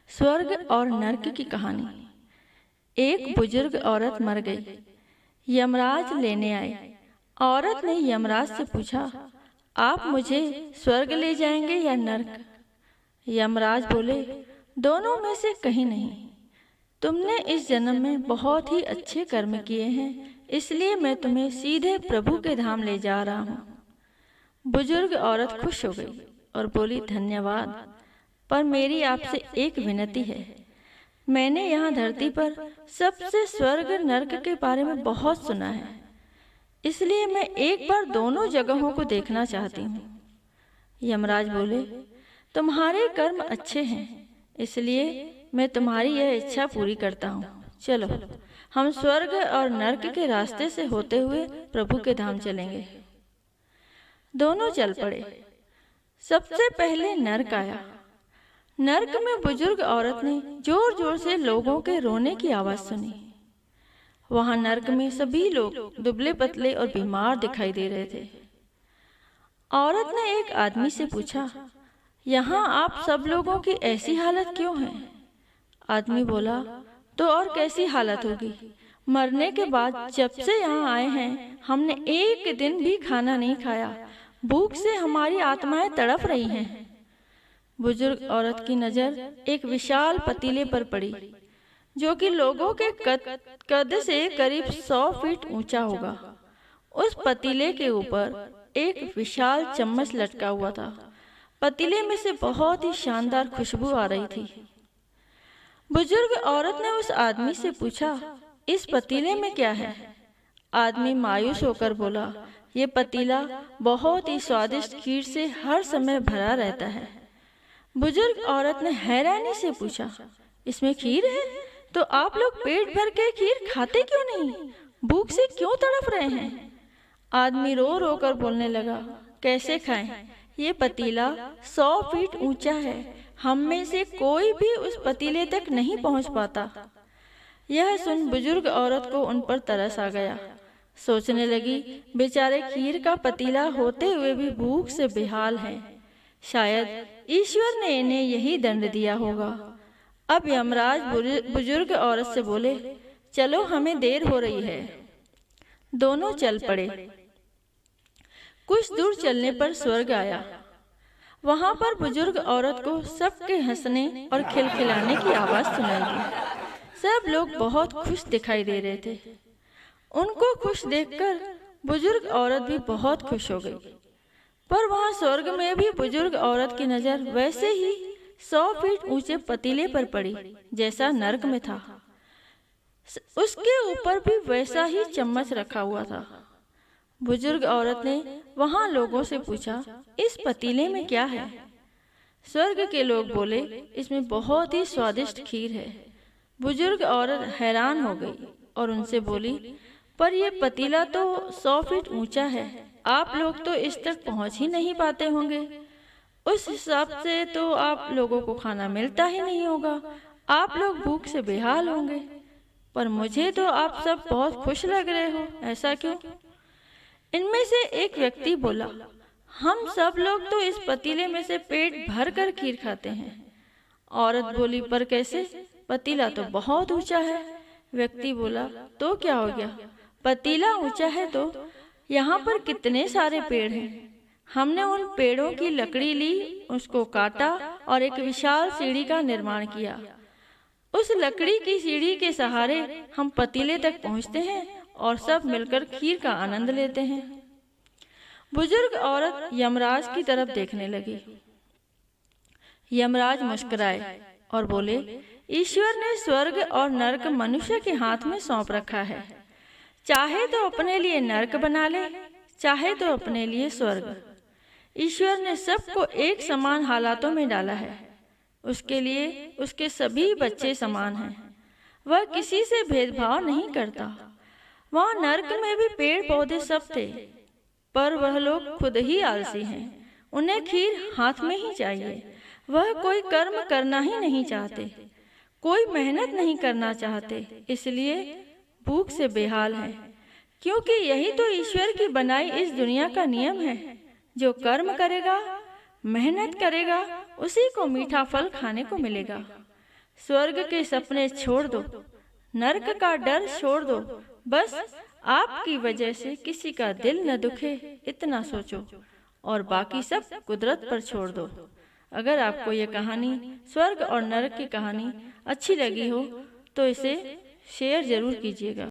स्वर्ग और नर्क की कहानी। एक बुजुर्ग औरत मर गई। यमराज लेने आए। औरत ने यमराज से पूछा, आप मुझे स्वर्ग ले जाएंगे या नर्क? यमराज बोले, दोनों में से कहीं नहीं। तुमने इस जन्म में बहुत ही अच्छे कर्म किए हैं, इसलिए मैं तुम्हें सीधे प्रभु के धाम ले जा रहा हूँ। बुजुर्ग औरत खुश हो गई और बोली, धन्यवाद, पर मेरी आपसे एक विनती है। मैंने यहाँ धरती पर सबसे स्वर्ग नर्क के बारे में बहुत सुना है, इसलिए मैं एक बार दोनों जगहों को देखना चाहती हूँ। यमराज बोले, तुम्हारे कर्म अच्छे हैं, इसलिए मैं तुम्हारी यह इच्छा पूरी करता हूँ। चलो, हम स्वर्ग और नर्क के रास्ते से होते हुए प्रभु के धाम चलेंगे। दोनों चल पड़े। सबसे पहले नर्क आया। नर्क में बुजुर्ग औरत ने जोर जोर से लोगों के रोने की आवाज सुनी। वहां नर्क में सभी लोग दुबले पतले और बीमार दिखाई दे रहे थे। औरत ने एक आदमी से पूछा, यहाँ आप सब लोगों की ऐसी हालत क्यों है? आदमी बोला, तो और कैसी हालत होगी? मरने के बाद जब से यहाँ आए हैं, हमने एक दिन भी खाना नहीं खाया। भूख से हमारी आत्माएं तड़प रही हैं। बुजुर्ग औरत की नजर एक विशाल पतीले पर पड़ी, जो कि लोगों के कद से करीब 100 फीट ऊंचा होगा। उस पतीले के ऊपर एक विशाल चम्मच लटका हुआ था। पतीले में से बहुत ही शानदार खुशबू आ रही थी। बुजुर्ग औरत ने उस आदमी से पूछा, इस पतीले में क्या है? आदमी मायूस होकर बोला, ये पतीला बहुत ही स्वादिष्ट खीर से हर समय भरा रहता है। बुजुर्ग औरत ने हैरानी से पूछा, इसमें खीर है? तो आप लोग पेट भर के खीर खाते क्यों नहीं? भूख से क्यों तड़प रहे हैं? आदमी रो रो कर बोलने लगा, कैसे खाएं? ये पतीला 100 फीट ऊंचा है। हम में से कोई भी उस पतीले तक नहीं पहुंच पाता। यह सुन बुजुर्ग औरत को उन पर तरस आ गया। सोचने लगी, बेचारे खीर का पतीला होते हुए भी भूख से बेहाल हैं। शायद ईश्वर ने इन्हें यही दंड दिया होगा। अब यमराज बुजुर्ग औरत से बोले, चलो, हमें देर हो रही है। दोनों चल पड़े। कुछ दूर चलने पर स्वर्ग आया। वहां पर बुजुर्ग औरत को सबके हंसने और खिलखिलाने की आवाज सुनाई दी। सब लोग बहुत खुश दिखाई दे रहे थे। उनको खुश देखकर बुजुर्ग औरत भी बहुत खुश हो गई। पर वहां स्वर्ग में भी बुजुर्ग औरत की नजर वैसे ही 100 फीट ऊंचे पतीले पर पड़ी जैसा नर्क में था। उसके ऊपर भी वैसा ही चम्मच रखा हुआ था। बुजुर्ग औरत ने वहां लोगों से पूछा, इस पतीले में क्या है? स्वर्ग के लोग बोले, इसमें बहुत ही स्वादिष्ट खीर है। बुजुर्ग औरत हैरान हो गई और उनसे बोली, पर यह पतीला तो 100 फीट ऊंचा है। आप लोग तो इस तक पहुंच ही नहीं पाते होंगे। उस हिसाब से तो आप लोगों को खाना मिलता ही नहीं होगा। आप लोग भूख से बेहाल होंगे। पर मुझे तो आप सब बहुत खुश लग रहे हो, ऐसा क्यों? इनमें से एक व्यक्ति बोला, हम सब लोग तो इस पतीले में से पेट भर कर खीर खाते हैं। औरत बोली, पर कैसे? पतीला तो बहुत ऊंचा है। व्यक्ति बोला, तो क्या हो गया? पतीला ऊंचा है तो यहाँ पर कितने सारे पेड़ हैं। हमने उन पेड़ों की लकड़ी ली, उसको काटा और एक विशाल सीढ़ी का निर्माण किया। उस लकड़ी की सीढ़ी के सहारे हम पतीले तक पहुँचते हैं और सब मिलकर खीर का आनंद लेते हैं। बुजुर्ग औरत यमराज की तरफ देखने लगी। यमराज मुस्कुराए और बोले, ईश्वर ने स्वर्ग और नर्क मनुष्य के हाथ में सौंप रखा है। चाहे तो अपने लिए नर्क बना ले, चाहे तो अपने लिए स्वर्ग। ईश्वर ने सबको एक समान हालातों में डाला है। उसके लिए उसके सभी बच्चे समान हैं। वह किसी से भेदभाव नहीं करता। वहाँ नर्क में भी पेड़ पौधे सब थे, पर वह लोग खुद ही आलसी हैं। उन्हें खीर हाथ में ही चाहिए। वह कोई कर्म करना ही नहीं चाहते, कोई मेहनत नहीं करना चाहते, इसलिए भूख से बेहाल है। क्योंकि यही तो ईश्वर की बनाई इस दुनिया का नियम है। जो कर्म करेगा, मेहनत करेगा, उसी को मीठा फल खाने को मिलेगा। स्वर्ग के सपने छोड़ दो, नरक का डर छोड़ दो, बस आपकी वजह से किसी का दिल न दुखे इतना सोचो, और बाकी सब कुदरत पर छोड़ दो। अगर आपको ये कहानी स्वर्ग और नरक की कहानी अच्छी लगी हो तो इसे शेयर जरूर कीजिएगा।